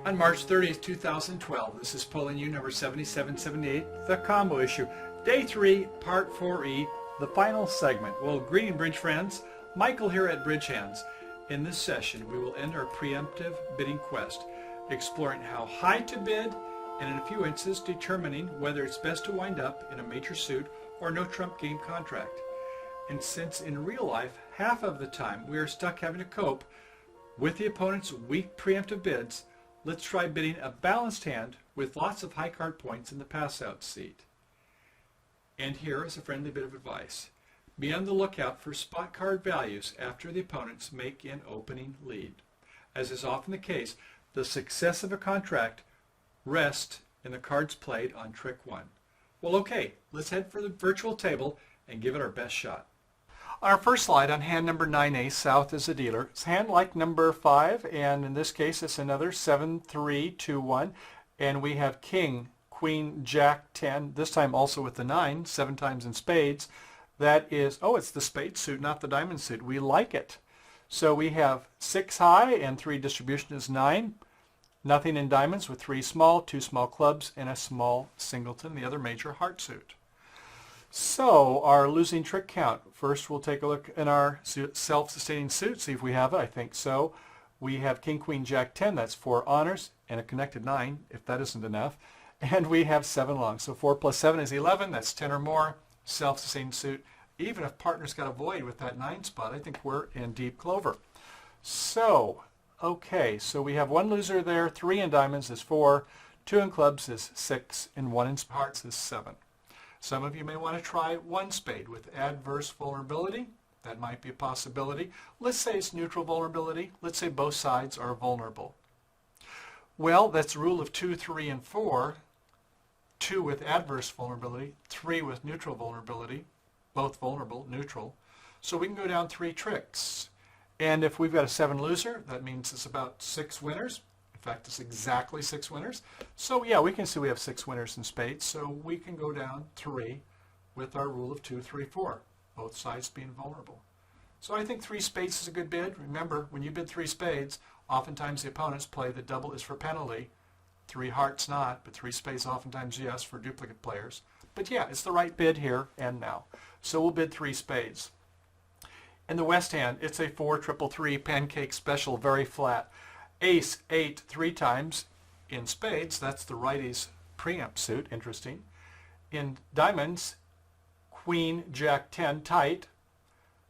On March 30th, 2012, this is polling you number 7778, the combo issue. Day 3, Part 4E, the final segment. Well, greeting bridge friends. Michael here at Bridge Hands. In this session, we will end our preemptive bidding quest, exploring how high to bid, and in a few instances, determining whether it's best to wind up in a major suit or no trump game contract. And since in real life, half of the time we are stuck having to cope with the opponent's weak preemptive bids, let's try bidding a balanced hand with lots of high card points in the pass-out seat. And here is a friendly bit of advice. Be on the lookout for spot card values after the opponents make an opening lead. As is often the case, the success of a contract rests in the cards played on trick 1. Well, okay, let's head for the virtual table and give it our best shot. On our first slide on hand number 9A, South is a dealer. It's hand like number 5, and in this case it's another 7, 3, 2, 1. And we have King, Queen, Jack, 10, this time also with the 9, 7 times in spades. That is, oh, it's the spade suit, not the diamond suit. We like it. So we have 6 high and 3 distribution is 9. Nothing in diamonds with 3 small, 2 small clubs, and a small singleton, the other major heart suit. So our losing trick count. First we'll take a look in our self-sustaining suit, see if we have it. I think so. We have King, Queen, Jack, 10. That's 4 honors and a connected 9, if that isn't enough. And we have 7 long. So 4 plus 7 is 11. That's 10 or more. Self-sustaining suit. Even if partner's got a void with that 9 spot, I think we're in deep clover. So, okay, so we have 1 loser there. 3 in diamonds is 4. 2 in clubs is 6. And 1 in hearts is 7. Some of you may want to try 1 spade with adverse vulnerability. That might be a possibility. Let's say it's neutral vulnerability. Let's say both sides are vulnerable. Well, that's the rule of 2, 3, and 4. 2 with adverse vulnerability, 3 with neutral vulnerability, both vulnerable, neutral. So we can go down 3 tricks. And if we've got a 7 loser, that means it's about 6 winners. In fact, it's exactly 6 winners. So yeah, we can see we have 6 winners in spades. So we can go down 3 with our rule of 2, 3, 4, both sides being vulnerable. So I think 3 spades is a good bid. Remember, when you bid 3 spades, oftentimes the opponents play the double is for penalty. 3 hearts not, but 3 spades oftentimes yes for duplicate players. But yeah, it's the right bid here and now. So we'll bid 3 spades. In the west hand, it's a 4 triple 3 pancake special, very flat. Ace 8 3 times in spades. That's the righty's preempt suit. Interesting. In diamonds, Queen, Jack, 10 tight.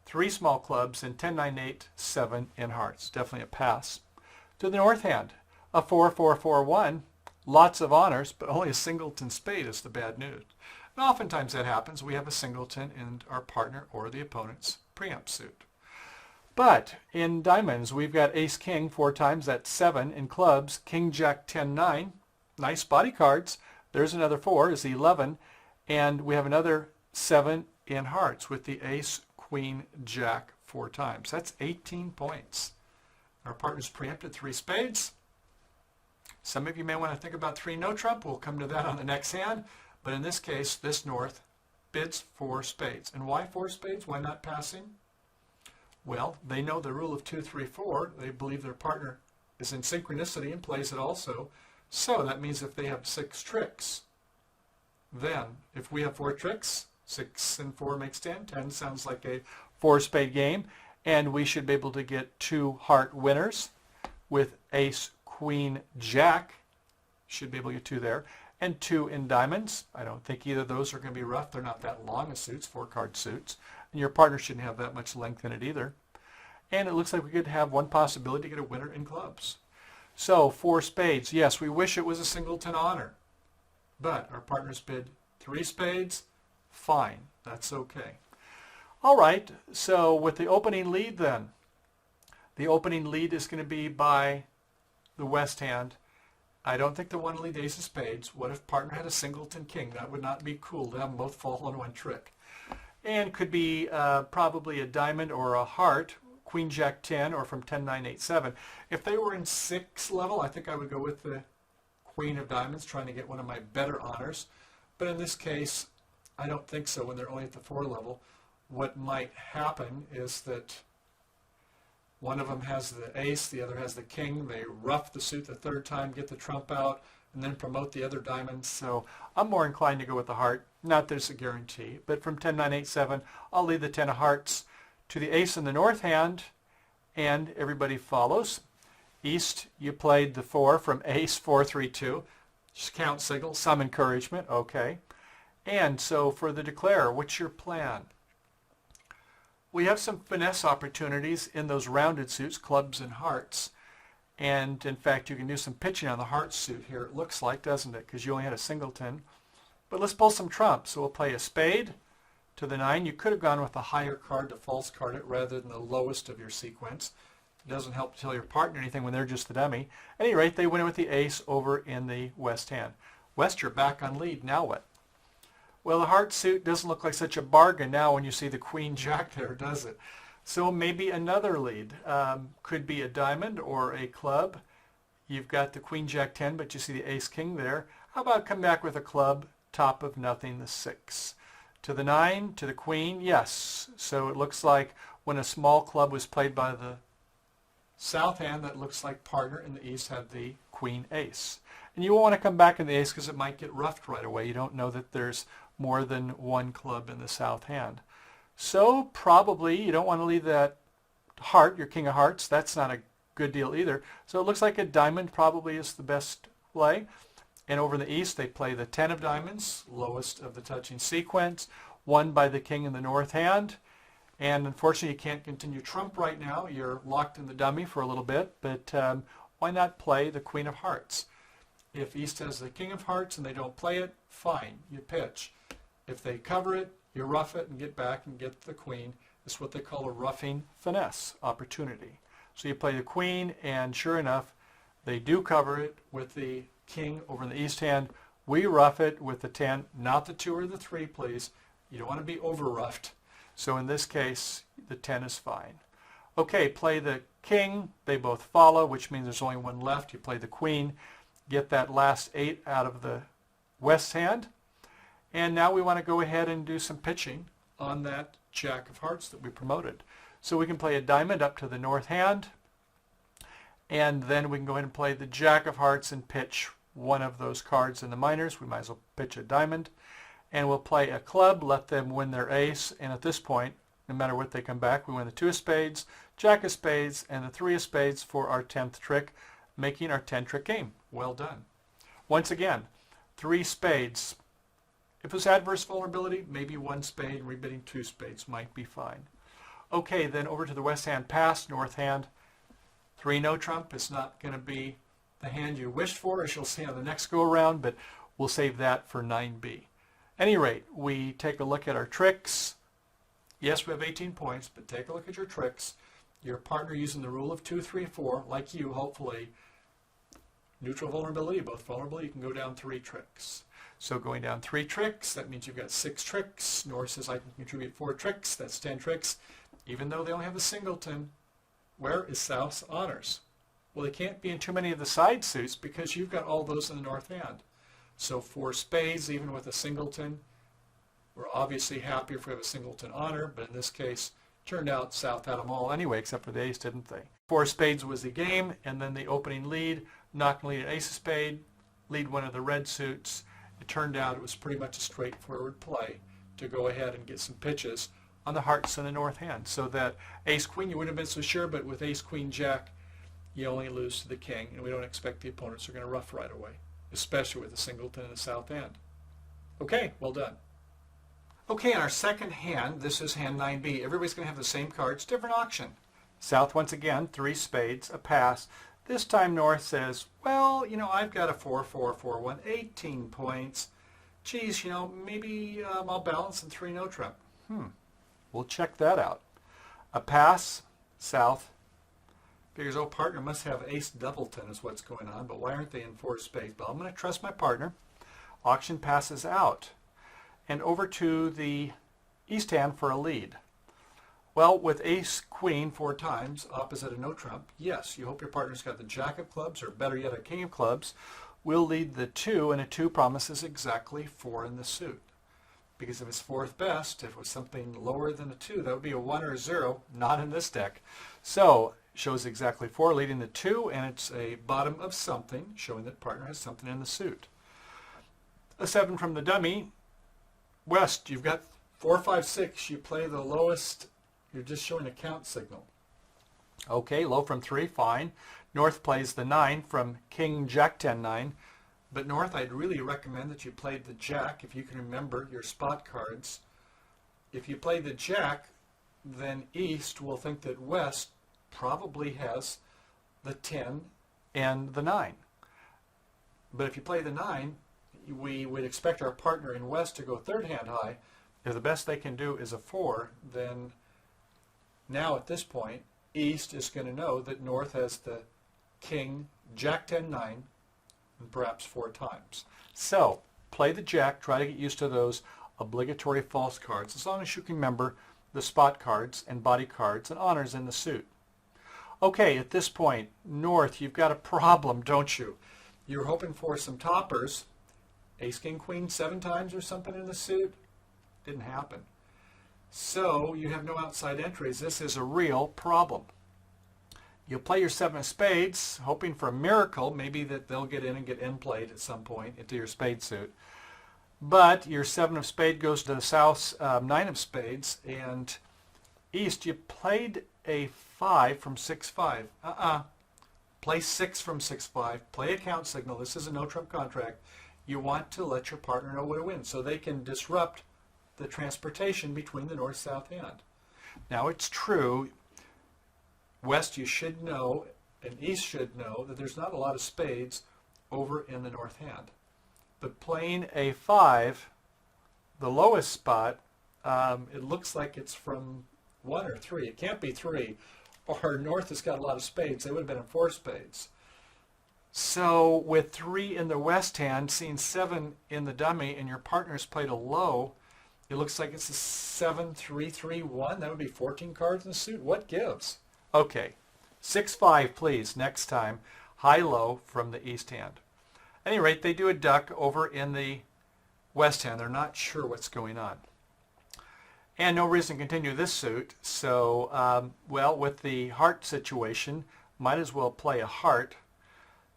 3 small clubs and 10, 9, 8, 7 in hearts. Definitely a pass. To the north hand, a 4, 4, 4, 1. Lots of honors, but only a singleton spade is the bad news. And oftentimes that happens. We have a singleton in our partner or the opponent's preempt suit. But in diamonds, we've got ace king 4 times. That's 7 in clubs. King, Jack, 10, 9. Nice body cards. There's another 4 is 11. And we have another 7 in hearts with the ace, queen, jack 4 times. That's 18 points. Our partner's preempted 3 spades. Some of you may want to think about 3 no trump. We'll come to that on the next hand. But in this case, this north bids 4 spades. And why 4 spades? Why not passing? Well, they know the rule of 2, 3, 4. They believe their partner is in synchronicity and plays it also. So that means if they have 6 tricks, then if we have 4 tricks, 6 and 4 makes 10. 10 sounds like a 4 spade game. And we should be able to get 2 heart winners with ace, queen, jack. Should be able to get 2 there. And 2 in diamonds. I don't think either of those are going to be rough. They're not that long as suits, 4-card suits. And your partner shouldn't have that much length in it either. And it looks like we could have 1 possibility to get a winner in clubs. So 4 spades. Yes, we wish it was a singleton honor. But our partner's bid 3 spades. Fine. That's okay. All right. So with the opening lead then, the opening lead is going to be by the west hand. I don't think the 1 lead ace of spades. What if partner had a singleton king? That would not be cool to have them both fall on 1 trick. And could be probably a diamond or a heart, queen, jack, 10, or from 10, 9, 8, 7. If they were in 6 level, I think I would go with the queen of diamonds, trying to get one of my better honors. But in this case, I don't think so when they're only at the 4 level. What might happen is that One of them has the ace, the other has the king. They ruff the suit the third time, get the trump out, and then promote the other diamonds. So I'm more inclined to go with the heart. Not that it's a guarantee, but from 10, 9, 8, 7, I'll lead the 10 of hearts to the ace in the north hand, and everybody follows. East, you played the 4 from ace, 4, 3, 2. Just count signal, some encouragement, okay. And so for the declare, what's your plan? We have some finesse opportunities in those rounded suits, clubs and hearts. And in fact, you can do some pitching on the heart suit here, it looks like, doesn't it? Because you only had a singleton. But let's pull some trumps. So we'll play a spade to the 9. You could have gone with the higher card to false card it rather than the lowest of your sequence. It doesn't help to tell your partner anything when they're just the dummy. At any rate, they win it with the ace over in the west hand. West, you're back on lead. Now what? Well, the heart suit doesn't look like such a bargain now when you see the queen jack there, does it? So maybe another lead. Could be a diamond or a club. You've got the queen jack 10, but you see the ace king there. How about come back with a club, top of nothing, the 6. To the 9, to the queen, yes. So it looks like when a small club was played by the south hand, that looks like partner in the east had the queen ace. And you won't want to come back in the ace because it might get roughed right away. You don't know that there's more than one club in the south hand. So probably you don't want to leave that heart, your king of hearts. That's not a good deal either. So it looks like a diamond probably is the best play. And over in the east, they play the 10 of diamonds, lowest of the touching sequence, won by the king in the north hand. And unfortunately, you can't continue trump right now. You're locked in the dummy for a little bit, but why not play the queen of hearts? If east has the king of hearts and they don't play it, fine, you pitch. If they cover it, you rough it and get back and get the queen. It's what they call a roughing finesse opportunity. So you play the queen, and sure enough, they do cover it with the king over in the east hand. We rough it with the 10, not the 2 or the 3, please. You don't want to be over roughed. So in this case, the 10 is fine. Okay, play the king. They both follow, which means there's only one left. You play the queen, get that last 8 out of the west hand. And now we want to go ahead and do some pitching on that jack of hearts that we promoted. So we can play a diamond up to the north hand, and then we can go ahead and play the jack of hearts and pitch one of those cards in the minors. We might as well pitch a diamond. And we'll play a club, let them win their ace, and at this point, no matter what they come back, we win the 2 of spades, jack of spades, and the 3 of spades for our 10th trick, making our 10-trick game. Well done. Once again, 3 spades. If it was adverse vulnerability, maybe 1 spade, and rebidding 2 spades might be fine. Okay, then over to the west hand pass, north hand, 3 no trump. It's not going to be the hand you wished for, as you'll see on the next go around, but we'll save that for 9B. At any rate, we take a look at our tricks. Yes, we have 18 points, but take a look at your tricks. Your partner using the rule of 2, 3, 4, like you, hopefully. Neutral vulnerability, both vulnerable, you can go down 3 tricks. So going down 3 tricks, that means you've got 6 tricks. North says I can contribute 4 tricks, that's 10 tricks. Even though they only have a singleton, where is South's honors? Well, they can't be in too many of the side suits because you've got all those in the north hand. So 4 spades, even with a singleton, we're obviously happier if we have a singleton honor, but in this case, turned out South had them all anyway, except for the ace, didn't they? 4 spades was the game, and then the opening lead, knock and lead an ace of spade, lead one of the red suits. It turned out it was pretty much a straightforward play to go ahead and get some pitches on the hearts in the north hand. So that ace queen, you wouldn't have been so sure, but with ace queen jack, you only lose to the king, and we don't expect the opponents are going to rough right away, especially with a singleton in the south end. Okay, well done. Okay, in our second hand, this is hand 9B. Everybody's going to have the same cards, different auction. South once again, 3 spades, a pass. This time North says, well, you know, I've got a 4, 4, 4, 1, 18 points. Geez, you know, maybe I'll balance in 3 no trump. We'll check that out. A pass, South. Figures, oh, partner must have ace doubleton is what's going on, but why aren't they in 4 spades? But I'm going to trust my partner. Auction passes out. And over to the east hand for a lead. Well, with ace queen 4 times, opposite a no trump, yes, you hope your partner's got the jack of clubs, or better yet, a king of clubs. We'll lead the 2, and a 2 promises exactly 4 in the suit. Because if it's 4th best, if it was something lower than a 2, that would be a 1 or a 0, not in this deck. So shows exactly 4, leading the 2, and it's a bottom of something, showing that partner has something in the suit. A 7 from the dummy. West, you've got 4, 5, 6. You play the lowest. You're just showing a count signal. Okay, low from 3, fine. North plays the 9 from King, Jack, 10, 9. But North, I'd really recommend that you played the Jack, if you can remember your spot cards. If you play the Jack, then East will think that West probably has the 10 and the 9. But if you play the 9, we would expect our partner in West to go third hand high. If the best they can do is a 4, then now at this point, East is going to know that North has the King, Jack, 10, 9, and perhaps 4 times. So play the Jack, try to get used to those obligatory false cards, as long as you can remember the spot cards and body cards and honors in the suit. Okay, at this point, North, you've got a problem, don't you? You're hoping for some toppers. Ace, King, Queen 7 times or something in the suit? Didn't happen. So you have no outside entries. This is a real problem. You'll play your 7 of spades, hoping for a miracle, maybe that they'll get in and get in played at some point into your spade suit. But your 7 of spades goes to the South's 9 of spades, and East, you played a 5 from 6-5. Play 6 from 6-5. Play a count signal. This is a no-trump contract. You want to let your partner know what to win so they can disrupt the transportation between the north-south hand. Now, it's true, West, you should know, and East should know, that there's not a lot of spades over in the north hand. But playing a 5, the lowest spot, it looks like it's from 1 or 3. It can't be 3. Or North has got a lot of spades. They would have been in 4 spades. So with 3 in the west hand, seeing 7 in the dummy, and your partner's played a low, it looks like it's a 7, 3, 3, 1. That would be 14 cards in the suit. What gives? Okay, 6-5, please, next time. High-low from the east hand. At any rate, they do a duck over in the west hand. They're not sure what's going on. And no reason to continue this suit. So, well, with the heart situation, might as well play a heart.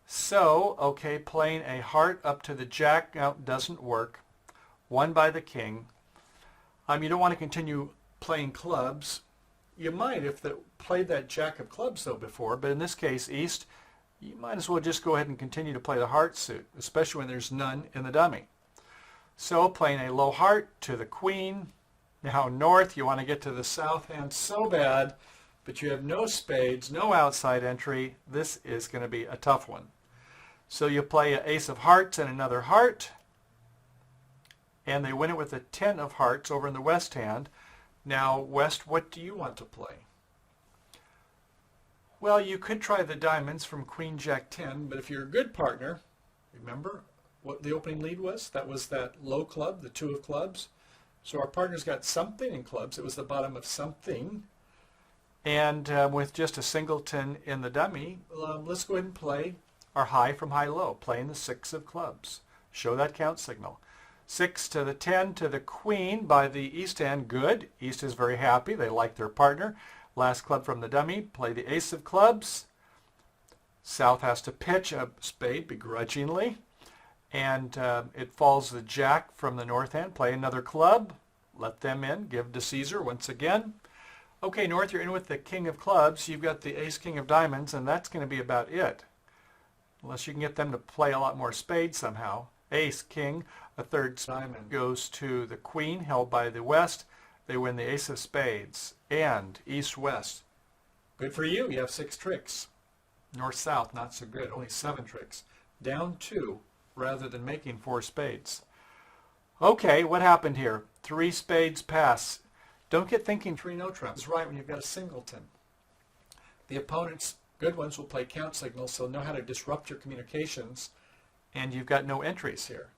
So, okay, playing a heart up to the Jack doesn't work. 1 by the King. You don't want to continue playing clubs. You might if they played that Jack of clubs, though, before. But in this case, East, you might as well just go ahead and continue to play the heart suit, especially when there's none in the dummy. So, playing a low heart to the Queen. Now, North, you want to get to the south hand so bad, but you have no spades, no outside entry. This is going to be a tough one. So you play an ace of hearts and another heart, and they win it with a 10 of hearts over in the west hand. Now, West, what do you want to play? Well, you could try the diamonds from Queen, Jack, 10, but if you're a good partner, remember what the opening lead was? That was that low club, the 2 of clubs. So our partner's got something in clubs. It was the bottom of something. And with just a singleton in the dummy, let's go ahead and play our high from high-low, playing the 6 of clubs. Show that count signal. 6 to the 10 to the Queen by the east hand. Good. East is very happy. They like their partner. Last club from the dummy. Play the ace of clubs. South has to pitch a spade begrudgingly. And it falls the Jack from the north hand. Play another club. Let them in. Give to Caesar once again. Okay, North, you're in with the King of clubs. You've got the Ace, King of diamonds, and that's going to be about it. Unless you can get them to play a lot more spades somehow. Ace, King, a third diamond goes to the Queen, held by the West. They win the Ace of spades. And East-West. Good for you. You have 6 tricks. North-South, not so good. Only 7 tricks. Down 2 rather than making 4 spades. Okay, what happened here? 3 spades pass. Don't get thinking 3 no trump is right when you've got a singleton. The opponent's good ones will play count signals, so they'll know how to disrupt your communications, and you've got no entries here.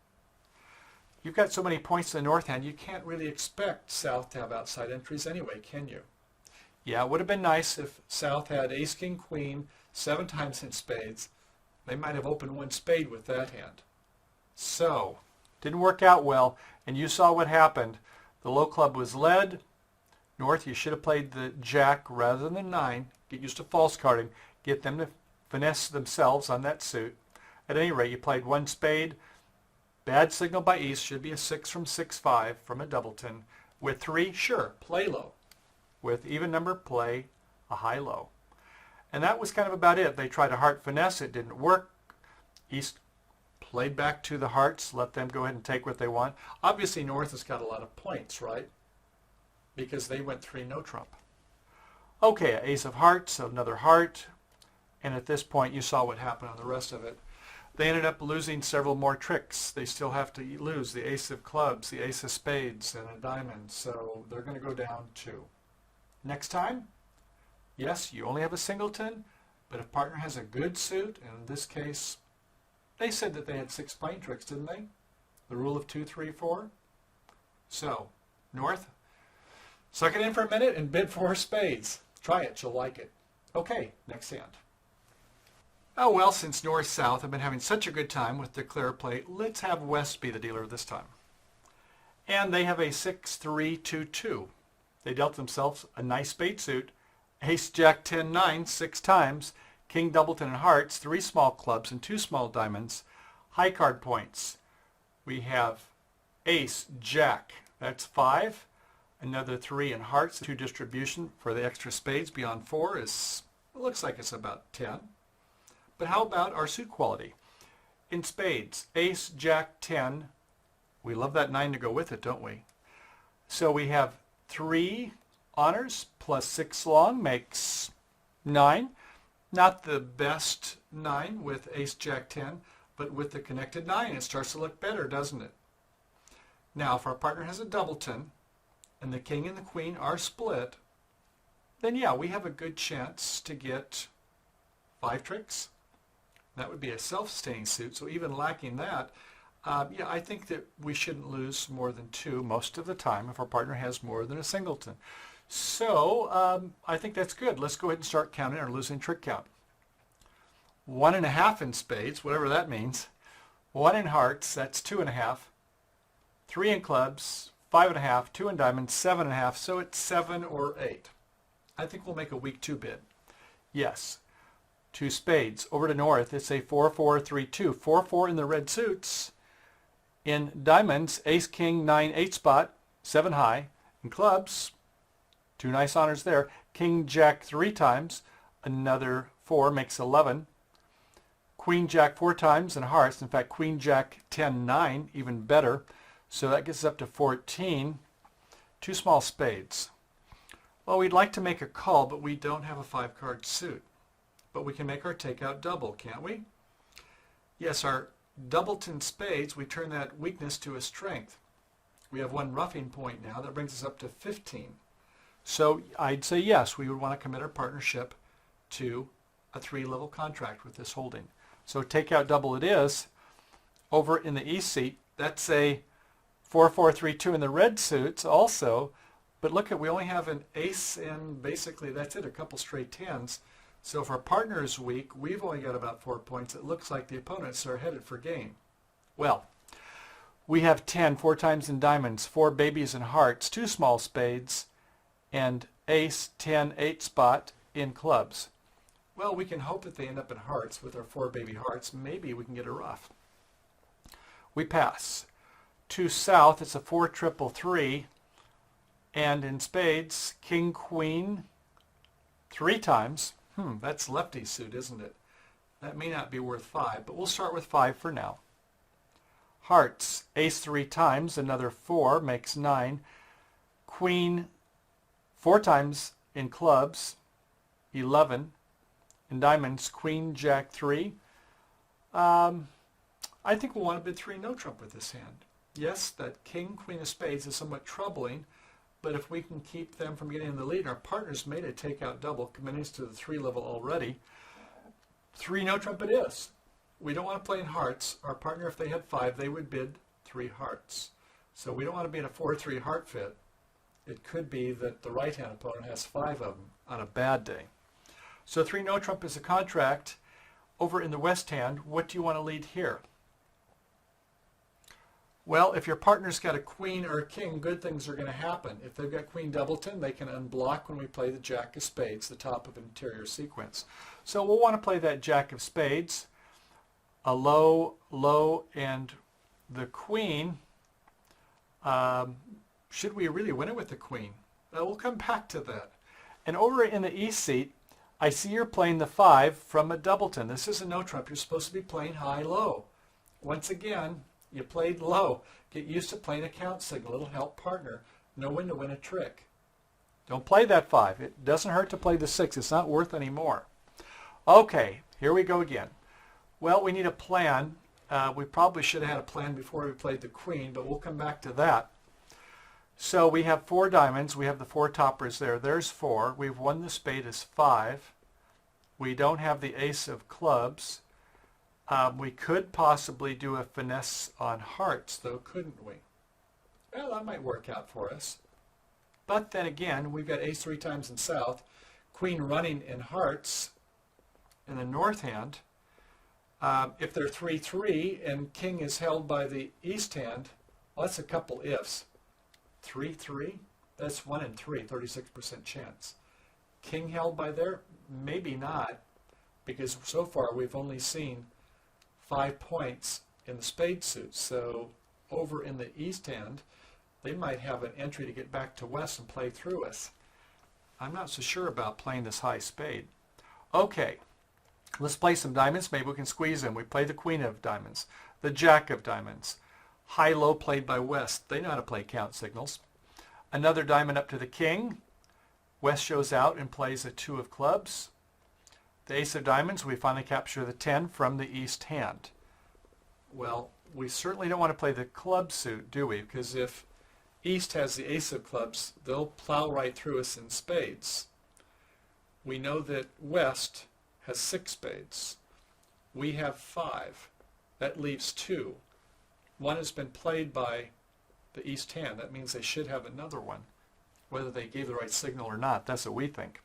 You've got so many points in the north hand, you can't really expect South to have outside entries anyway, can you? Yeah, it would have been nice if South had Ace, King, Queen 7 times in spades. They might have opened 1 spade with that hand. So, didn't work out well, and you saw what happened. The low club was led. North, you should have played the jack rather than the 9. Get used to false carding. Get them to finesse themselves on that suit. At any rate, you played 1 spade. Bad signal by East. Should be a 6 from 6-5 from a doubleton. With 3, sure, play low. With even number, play a high-low. And that was kind of about it. They tried a heart finesse. It didn't work. East played back to the hearts. Let them go ahead and take what they want. Obviously, North has got a lot of points, right? Because they went 3 no trump. Okay, ace of hearts, another heart. And at this point, you saw what happened on the rest of it. They ended up losing several more tricks. They still have to lose the ace of clubs, the ace of spades, and a diamond. So they're going to go down 2. Next time, yes, you only have a singleton, but if partner has a good suit, and in this case, they said that they had 6 plain tricks, didn't they? The rule of 2, 3, 4. So, North, suck it in for a minute and bid 4 spades. Try it, you'll like it. Okay, next hand. Oh well, since North-South have been having such a good time with the clear play, let's have West be the dealer this time. And they have a 6-3-2-2. They dealt themselves a nice spade suit. Ace, Jack, 10, 9, 6 times. King, doubleton, and hearts, 3 small clubs and 2 small diamonds. High card points. We have Ace, Jack, that's 5. Another 3 in hearts. 2 distribution for the extra spades beyond 4 is, it looks like it's about 10. But how about our suit quality? In spades, Ace, Jack, 10. We love that 9 to go with it, don't we? So we have 3 honors plus 6 long makes 9. Not the best 9 with Ace, Jack, 10, but with the connected 9, it starts to look better, doesn't it? Now, if our partner has a doubleton and the king and the queen are split, then yeah, we have a good chance to get 5 tricks. That would be a self-sustaining suit, so even lacking that, yeah, I think that we shouldn't lose more than 2 most of the time if our partner has more than a singleton. So I think that's good. Let's go ahead and start counting our losing trick count. 1.5 in spades, whatever that means. 1 in hearts, that's 2.5. 3 in clubs, 5.5. 2 in diamonds, 7.5. So it's 7 or 8. I think we'll make a week 2 bid. Yes. 2 spades. Over to North, it's a 4-4-3-2. 4-4 in the red suits. In diamonds, Ace, King, 9, 8 spot, 7 high. In clubs, 2 nice honors there. King, Jack 3 times. Another 4 makes 11. Queen, Jack 4 times in hearts. In fact, Queen, Jack, 10, 9, even better. So that gets us up to 14. 2 small spades. Well, we'd like to make a call, but we don't have a 5-card suit. But we can make our takeout double, can't we? Yes, our doubleton spades, we turn that weakness to a strength. We have 1 roughing point now. That brings us up to 15. So I'd say yes, we would want to commit our partnership to a 3-level contract with this holding. So takeout double it is. Over in the East seat, that's a 4-4-3-2 in the red suits also. But look at, we only have an ace and basically that's it, a couple straight 10s. So if our partner is weak, we've only got about 4 points. It looks like the opponents are headed for game. Well, we have 10, 4 times in diamonds, 4 babies in hearts, 2 small spades, and Ace, 10, 8 spot in clubs. Well, we can hope that they end up in hearts with our 4 baby hearts. Maybe we can get a rough. We pass. To South, it's a 4-3-3, and in spades, King, Queen, 3 times. That's lefty suit, isn't it? That may not be worth 5, but we'll start with 5 for now. Hearts, Ace 3 times, another 4 makes 9. Queen 4 times in clubs, 11. In diamonds, Queen, Jack 3. I think we'll want to bid 3 no trump with this hand. Yes, that King, Queen of spades is somewhat troubling, but if we can keep them from getting in the lead, our partner's made a takeout double, committing us to the 3 level already. 3 no trump it is. We don't want to play in hearts. Our partner, if they had 5, they would bid 3 hearts. So we don't want to be in a 4-3 heart fit. It could be that the right-hand opponent has 5 of them on a bad day. So 3 no trump is a contract. Over in the west hand, what do you want to lead here? Well, if your partner's got a queen or a king, good things are going to happen. If they've got queen doubleton, they can unblock when we play the jack of spades, the top of an interior sequence. So we'll want to play that jack of spades, a low, low, and the queen. Should we really win it with the queen? We'll come back to that. And over in the east seat, I see you're playing the 5 from a doubleton. This is a no trump. You're supposed to be playing high-low. Once again, you played low. Get used to playing a count signal. It'll help partner know when to win a trick. Don't play that 5. It doesn't hurt to play the 6. It's not worth any more. Okay, here we go again. Well, we need a plan. We probably should have had a plan before we played the queen, but we'll come back to that. So we have 4 diamonds. We have the 4 toppers there. There's 4. We've won the spade as 5. We don't have the ace of clubs. We could possibly do a finesse on hearts, though, couldn't we? Well, that might work out for us. But then again, we've got ace 3 times in south, queen running in hearts in the north hand. If they're 3-3 and king is held by the east hand, well, that's a couple ifs. 3-3, that's 1 in 3, 36% chance. King held by there? Maybe not, because so far we've only seen 5 points in the spade suit. So over in the east hand, they might have an entry to get back to west and play through us. I'm not so sure about playing this high spade. Okay, let's play some diamonds. Maybe we can squeeze them. We play the queen of diamonds, the jack of diamonds. High-low played by west. They know how to play count signals. Another diamond up to the king. West shows out and plays a 2 of clubs. The ace of diamonds, we finally capture the 10 from the east hand. Well, we certainly don't want to play the club suit, do we? Because if east has the ace of clubs, they'll plow right through us in spades. We know that west has 6 spades. We have 5. That leaves 2. 1 has been played by the east hand. That means they should have another one. Whether they gave the right signal or not, that's what we think.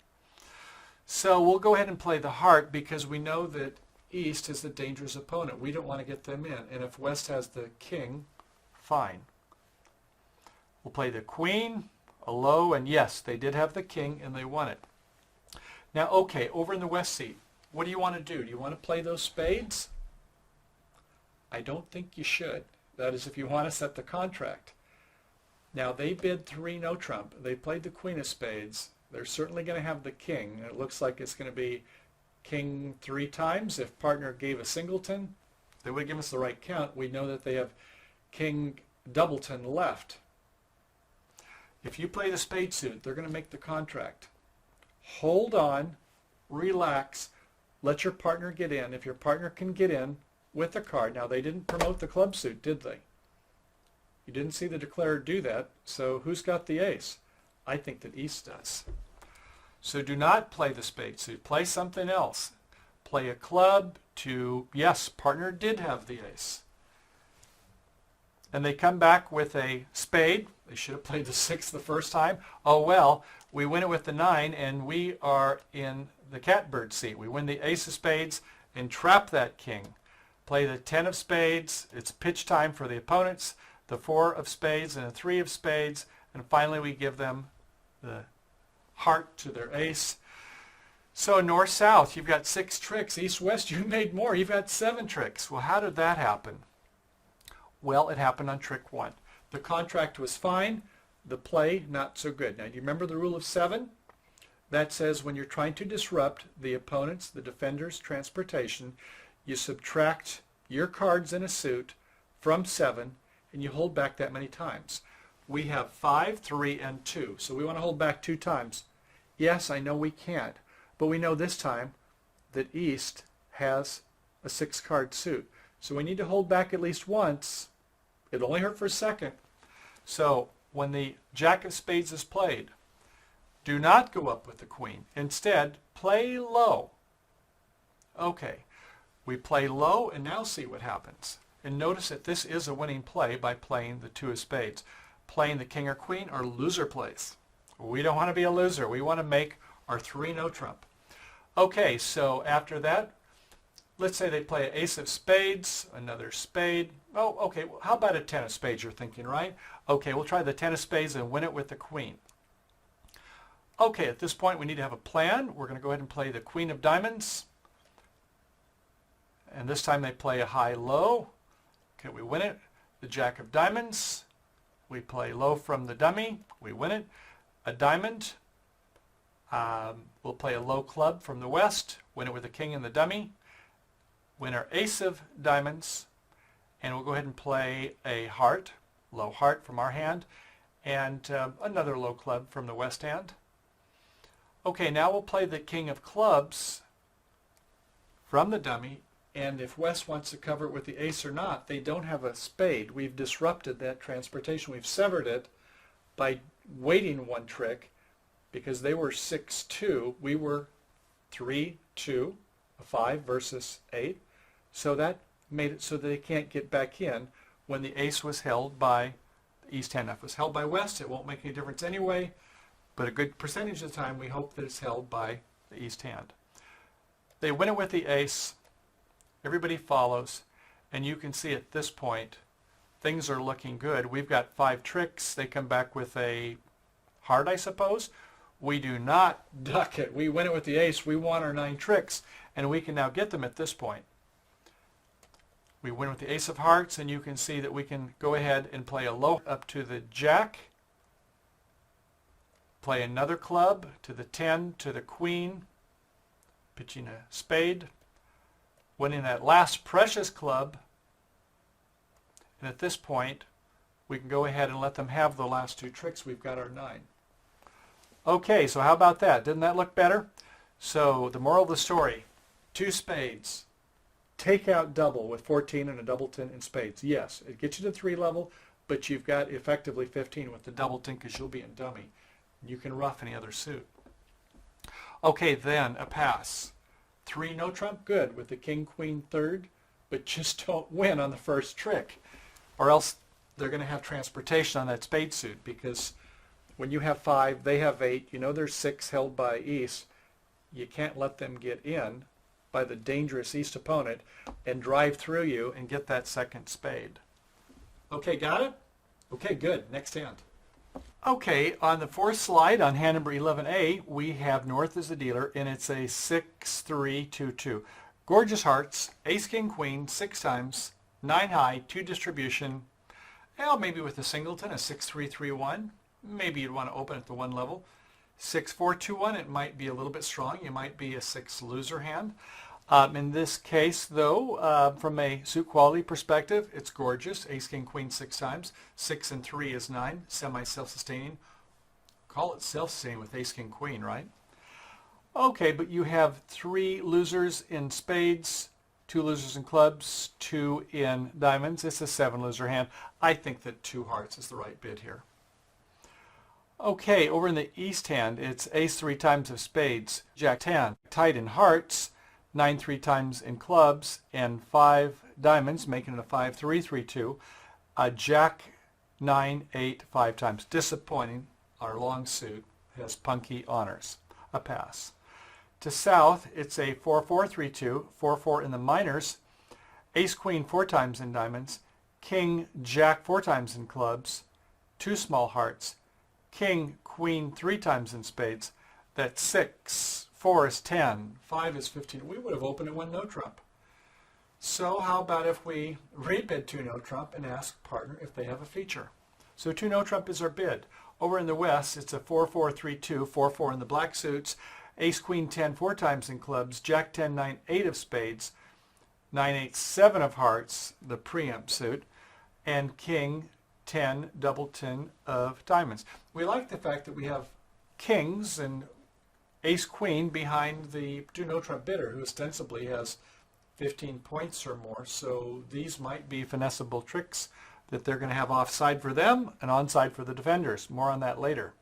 So we'll go ahead and play the heart because we know that east is the dangerous opponent. We don't want to get them in. And if west has the king, fine. We'll play the queen, a low, and yes, they did have the king and they won it. Now, okay, over in the west seat, what do you want to do? Do you want to play those spades? I don't think you should. That is if you want to set the contract. Now, they bid 3 no trump. They played the queen of spades. They're certainly going to have the king. It looks like it's going to be king 3 times. If partner gave a singleton, they would give us the right count. We know that they have king doubleton left. If you play the spade suit, they're going to make the contract. Hold on, relax, let your partner get in. If your partner can get in with a card. Now, they didn't promote the club suit, did they? You didn't see the declarer do that, so who's got the ace? I think that east does. So do not play the spade suit. Play something else. Play a club to, yes, partner did have the ace. And they come back with a spade. They should have played the 6 the first time. Oh well, we win it with the 9 and we are in the catbird seat. We win the ace of spades and trap that king. Play the 10 of spades. It's pitch time for the opponents. The 4 of spades and a 3 of spades. And finally we give them the heart to their ace. So north-south, you've got 6 tricks. East-west, you made more. You've got 7 tricks. Well, how did that happen? Well, it happened on trick 1. The contract was fine. The play, not so good. Now, do you remember the rule of 7? That says when you're trying to disrupt the opponent's, the defender's transportation, you subtract your cards in a suit from 7, and you hold back that many times. We have 5, 3, and 2. So we want to hold back 2 times. Yes, I know we can't. But we know this time that East has a 6-card suit. So we need to hold back at least once. It only hurt for a second. So when the Jack of Spades is played, do not go up with the Queen. Instead, play low. Okay, we play low and now see what happens. And notice that this is a winning play by playing the 2 of spades. Playing the king or queen are loser plays. We don't want to be a loser. We want to make our 3 no trump. Okay, so after that, let's say they play an ace of spades, another spade. Oh, okay, well, how about a 10 of spades, you're thinking, right? Okay, we'll try the 10 of spades and win it with the queen. Okay, at this point we need to have a plan. We're going to go ahead and play the queen of diamonds. And this time they play a high-low. Okay, we win it. The jack of diamonds. We play low from the dummy. We win it. A diamond. We'll play a low club from the west. Win it with the king and the dummy. Win our ace of diamonds. And we'll go ahead and play a heart. Low heart from our hand. And another low club from the west hand. Okay, now we'll play the king of clubs from the dummy, and if West wants to cover it with the ace or not, they don't have a spade. We've disrupted that transportation. We've severed it by waiting one trick because they were 6-2. We were 3-2, a 5 versus 8. So that made it so that they can't get back in when the ace was held by the East hand. If it was held by West, it won't make any difference anyway. But a good percentage of the time, we hope that it's held by the East hand. They win it with the ace. Everybody follows. And you can see at this point, things are looking good. We've got 5 tricks. They come back with a heart, I suppose. We do not duck it. We win it with the ace. We want our 9 tricks. And we can now get them at this point. We win with the ace of hearts. And you can see that we can go ahead and play a low up to the jack. Play another club to the 10, to the queen, pitching a spade, winning that last precious club, and at this point we can go ahead and let them have the last 2 tricks. We've got our 9. Okay, so how about that? Didn't that look better? So the moral of the story, 2 spades, take out double with 14 and a double 10 in spades. Yes, it gets you to 3 level, but you've got effectively 15 with the double 10 because you'll be in dummy. You can ruff any other suit. Okay, then a pass. 3 no trump, good with the king, queen, third, but just don't win on the first trick, or else they're going to have transportation on that spade suit, because when you have 5, they have 8. You know there's 6 held by East. You can't let them get in by the dangerous East opponent and drive through you and get that second spade. Okay, got it? Okay, good. Next hand. Okay, on the 4th slide on hand number 11A, we have North as the dealer, and it's a 6-3-2-2. Gorgeous hearts, ace, king, queen, 6 times, 9 high, 2 distribution. Well, maybe with a singleton, a 6-3-3-1. Maybe you'd want to open at the 1 level. 6-4-2-1, it might be a little bit strong. You might be a 6 loser hand. In this case, though, from a suit quality perspective, it's gorgeous. Ace, king, queen 6 times. 6 and 3 is 9. Semi-self-sustaining. Call it self-sustaining with ace, king, queen, right? Okay, but you have 3 losers in spades, 2 losers in clubs, 2 in diamonds. It's a 7 loser hand. I think that 2 hearts is the right bid here. Okay, over in the East hand, it's ace 3 times of spades, jack 10, tight in hearts, 9 3 times in clubs, and 5 diamonds, making it a 5-3-3-2. Jack 9 8 5 times. Disappointing. Our long suit has punky honors. A pass. To South, it's a 4-4-3-2, 4-4 in the minors, ace queen 4 times in diamonds, king jack 4 times in clubs, 2 small hearts, king queen 3 times in spades. That's 6. 4 is 10, 5 is 15. We would have opened it 1 no trump. So how about if we rebid 2 no trump and ask partner if they have a feature? So 2 no trump is our bid. Over in the West, it's a 4-4-3-2, 4-4 in the black suits, ace queen 10 4 times in clubs, jack 10 9 8 of spades, 9 8 7 of hearts, the preempt suit, and king 10 double 10 of diamonds. We like the fact that we have kings and ace queen behind the 2 no trump bidder, who ostensibly has 15 points or more. So these might be finessable tricks that they're going to have offside for them and onside for the defenders. More on that later.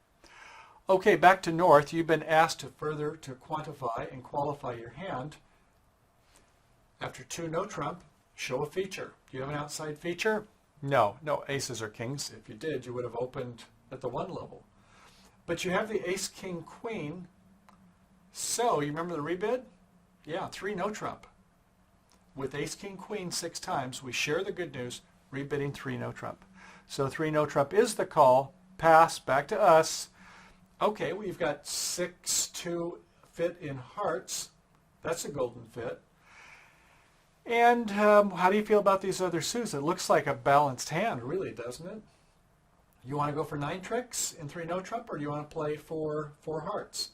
Okay, back to North. You've been asked to quantify and qualify your hand. After 2 no trump, show a feature. Do you have an outside feature? No aces or kings. If you did, you would have opened at the 1 level. But you have the ace king queen. So, you remember the rebid? Yeah, 3 no trump. With ace king queen 6 times, we share the good news. rebidding 3 no trump. So 3 no trump is the call. Pass back to us. Okay, we've got 6-2 fit in hearts. That's a golden fit. And how do you feel about these other suits? It looks like a balanced hand, really, doesn't it? You want to go for 9 tricks in 3 no trump, or do you want to play for 4 hearts?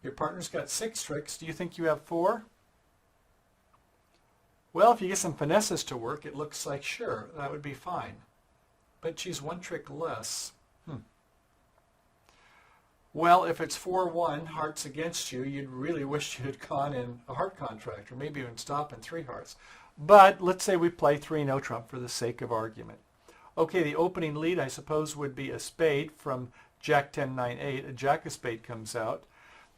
Your partner's got 6 tricks. Do you think you have 4? Well, if you get some finesses to work, it looks like, sure, that would be fine. But she's 1 trick less. Well, if it's 4-1, hearts against you, you'd really wish you had gone in a heart contract, or maybe even stop in 3 hearts. But let's say we play 3 no trump for the sake of argument. Okay, the opening lead, I suppose, would be a spade from Jack 10, 9, 8. A Jack of spade comes out.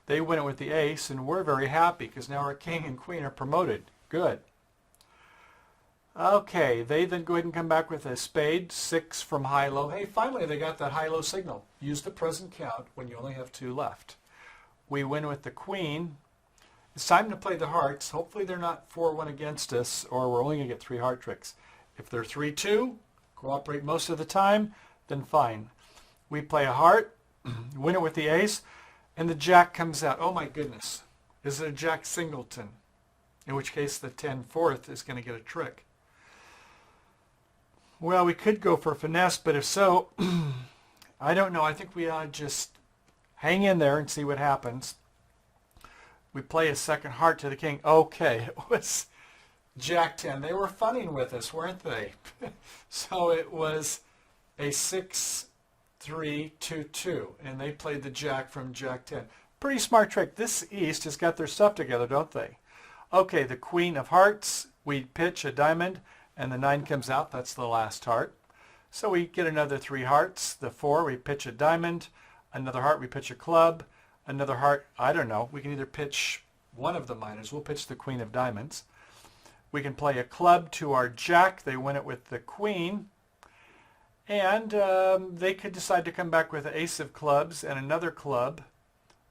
They win it with the ace, and we're very happy because now our king and queen are promoted. Good. Okay, they then go ahead and come back with a spade, 6 from high-low. Hey, finally they got that high-low signal. Use the present count when you only have 2 left. We win with the queen. It's time to play the hearts. Hopefully they're not 4-1 against us, or we're only going to get 3 heart tricks. If they're 3-2, cooperate most of the time, then fine. We play a heart, win it with the ace, and the jack comes out. Oh my goodness. Is it a jack singleton? In which case the 10-4 is going to get a trick. Well, we could go for finesse, but if so, I don't know. I think we ought to just hang in there and see what happens. We play a second heart to the king. Okay, it was Jack 10. They were funning with us, weren't they? So it was a 6-3-2-2, and they played the jack from Jack 10. Pretty smart trick. This East has got their stuff together, don't they? Okay, the queen of hearts, we pitch a diamond, and the 9 comes out. That's the last heart. So we get another 3 hearts. The 4, we pitch a diamond. Another heart, we pitch a club. Another heart, I don't know. We can either pitch one of the minors. We'll pitch the queen of diamonds. We can play a club to our jack. They win it with the queen. And they could decide to come back with the ace of clubs and another club.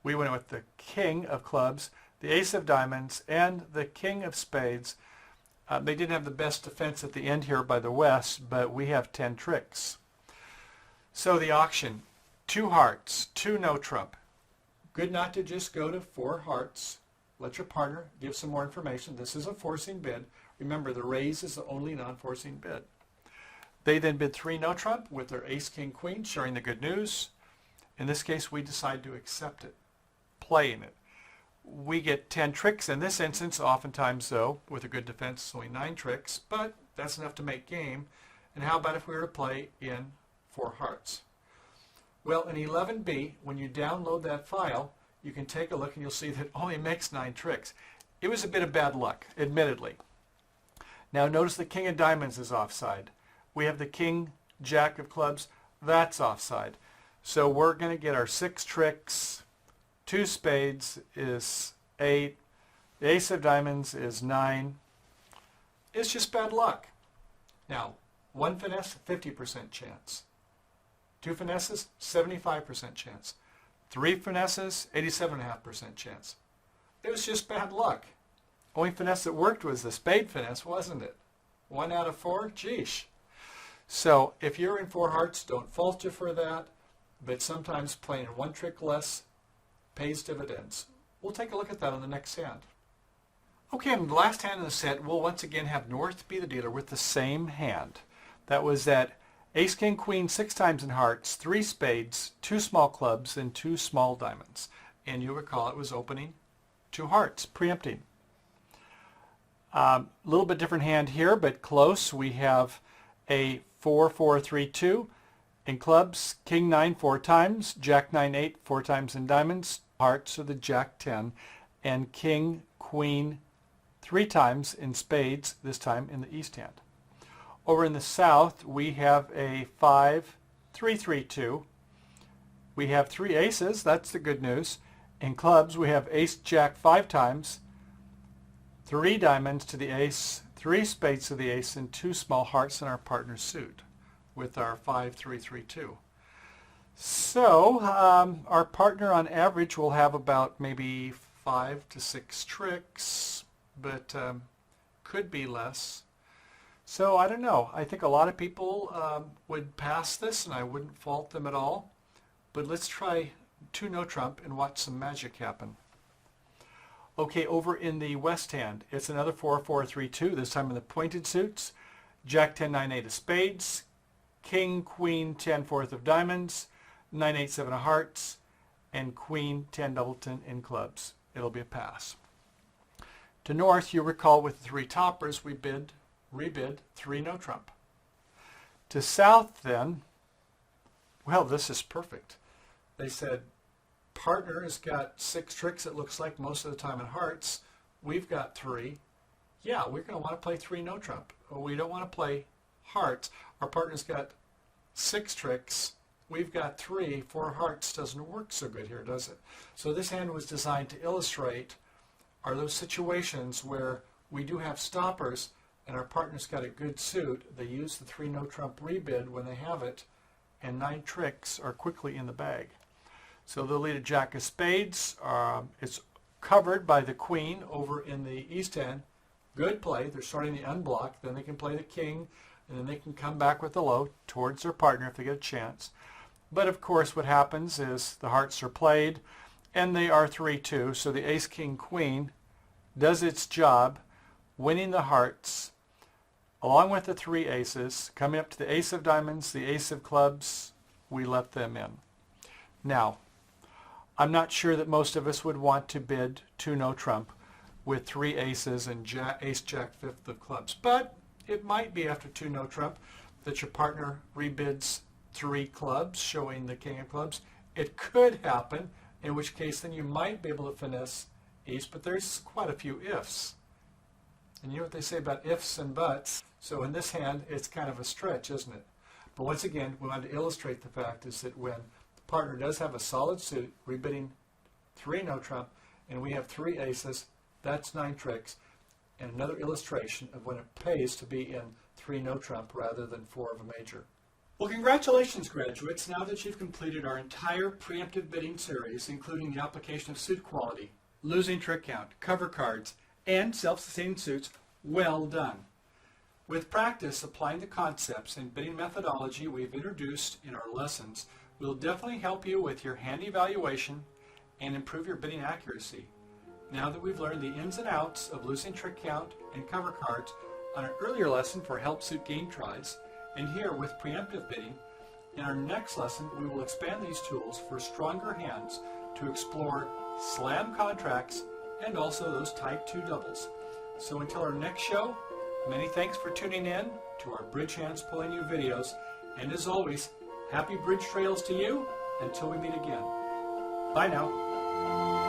We win it with the king of clubs, the ace of diamonds, and the king of spades. They didn't have the best defense at the end here by the West, but we have 10 tricks. So the auction, 2 hearts, 2 no trump. Good not to just go to 4 hearts. Let your partner give some more information. This is a forcing bid. Remember, the raise is the only non-forcing bid. They then bid 3 no trump with their ace, king, queen, sharing the good news. In this case, we decide to accept it, playing it. We get 10 tricks in this instance. Oftentimes, though, with a good defense, it's only 9 tricks, but that's enough to make game. And how about if we were to play in 4 hearts? Well, in 11B, when you download that file, you can take a look and you'll see that it only makes 9 tricks. It was a bit of bad luck, admittedly. Now notice the king of diamonds is offside. We have the king, jack of clubs, that's offside. So we're going to get our 6 tricks. 2 spades is 8. The ace of diamonds is 9. It's just bad luck. Now, 1 finesse, 50% chance. 2 finesses, 75% chance. 3 finesses, 87.5% chance. It was just bad luck. Only finesse that worked was the spade finesse, wasn't it? 1 out of 4? Geesh. So if you're in 4 hearts, don't fault you for that. But sometimes playing 1 trick less pays dividends. We'll take a look at that on the next hand. Okay, in the last hand of the set, we'll once again have North be the dealer with the same hand. That was that ace, king, queen 6 times in hearts, 3 spades, 2 small clubs, and 2 small diamonds. And you'll recall it was opening 2 hearts, preempting. A little bit different hand here, but close. We have a 4-4-3-2. In clubs, king 9 4 times, jack 9 8 4 times in diamonds, hearts are the jack 10, and king queen 3 times in spades, this time in the east hand. Over in the south, we have a 5-3-3-2. We have 3 aces, that's the good news. In clubs, we have ace jack 5 times, 3 diamonds to the ace, 3 spades to the ace, and 2 small hearts in our partner's suit with our 5-3-3-2. So our partner on average will have about maybe 5 to 6 tricks, but could be less. So I don't know. I think a lot of people would pass this, and I wouldn't fault them at all. But let's try 2 no trump and watch some magic happen. Okay, over in the west hand, it's another 4-4-3-2, this time in the pointed suits. Jack 10, 9, 8 of spades, King, Queen, 10, 4th of diamonds, 9, 8, 7 of hearts, and Queen, 10, doubleton in clubs. It'll be a pass. To north, you recall with the 3 toppers, we rebid 3 no trump. To south then, well, this is perfect. They said, partner has got 6 tricks, it looks like, most of the time in hearts. We've got 3. Yeah, we're going to want to play 3 no trump. We don't want to play hearts. Our partner's got 6 tricks. We've got 3. 4 hearts doesn't work so good here, does it? So this hand was designed to illustrate are those situations where we do have stoppers and our partner's got a good suit. They use the 3 no trump rebid when they have it, and 9 tricks are quickly in the bag. So they'll lead a jack of spades. It's covered by the queen over in the east end. Good play. They're starting the unblock. Then they can play the king, and then they can come back with the low towards their partner if they get a chance. But of course what happens is the hearts are played, and they are 3-2. So the ace, king, queen does its job, winning the hearts, along with the 3 aces. Coming up to the ace of diamonds, the ace of clubs, we let them in. Now, I'm not sure that most of us would want to bid 2 no trump with 3 aces and ace, jack, 5th of clubs. But it might be after 2 no trump that your partner rebids 3 clubs, showing the king of clubs. It could happen, in which case then you might be able to finesse ace, but there's quite a few ifs. And you know what they say about ifs and buts. So in this hand, it's kind of a stretch, isn't it? But once again, we want to illustrate the fact is that when the partner does have a solid suit, rebidding 3 no trump, and we have 3 aces, that's 9 tricks. And another illustration of when it pays to be in 3 no trump rather than 4 of a major. Well, congratulations, graduates. Now that you've completed our entire preemptive bidding series, including the application of suit quality, losing trick count, cover cards, and self-sustaining suits, well done. With practice applying the concepts and bidding methodology we've introduced in our lessons, will definitely help you with your hand evaluation and improve your bidding accuracy. Now that we've learned the ins and outs of losing trick count and cover cards on an earlier lesson for help suit game tries, and here with preemptive bidding, in our next lesson we will expand these tools for stronger hands to explore slam contracts and also those type 2 doubles. So until our next show, many thanks for tuning in to our Bridge Hands Pulling You videos, and as always, happy bridge trails to you until we meet again. Bye now.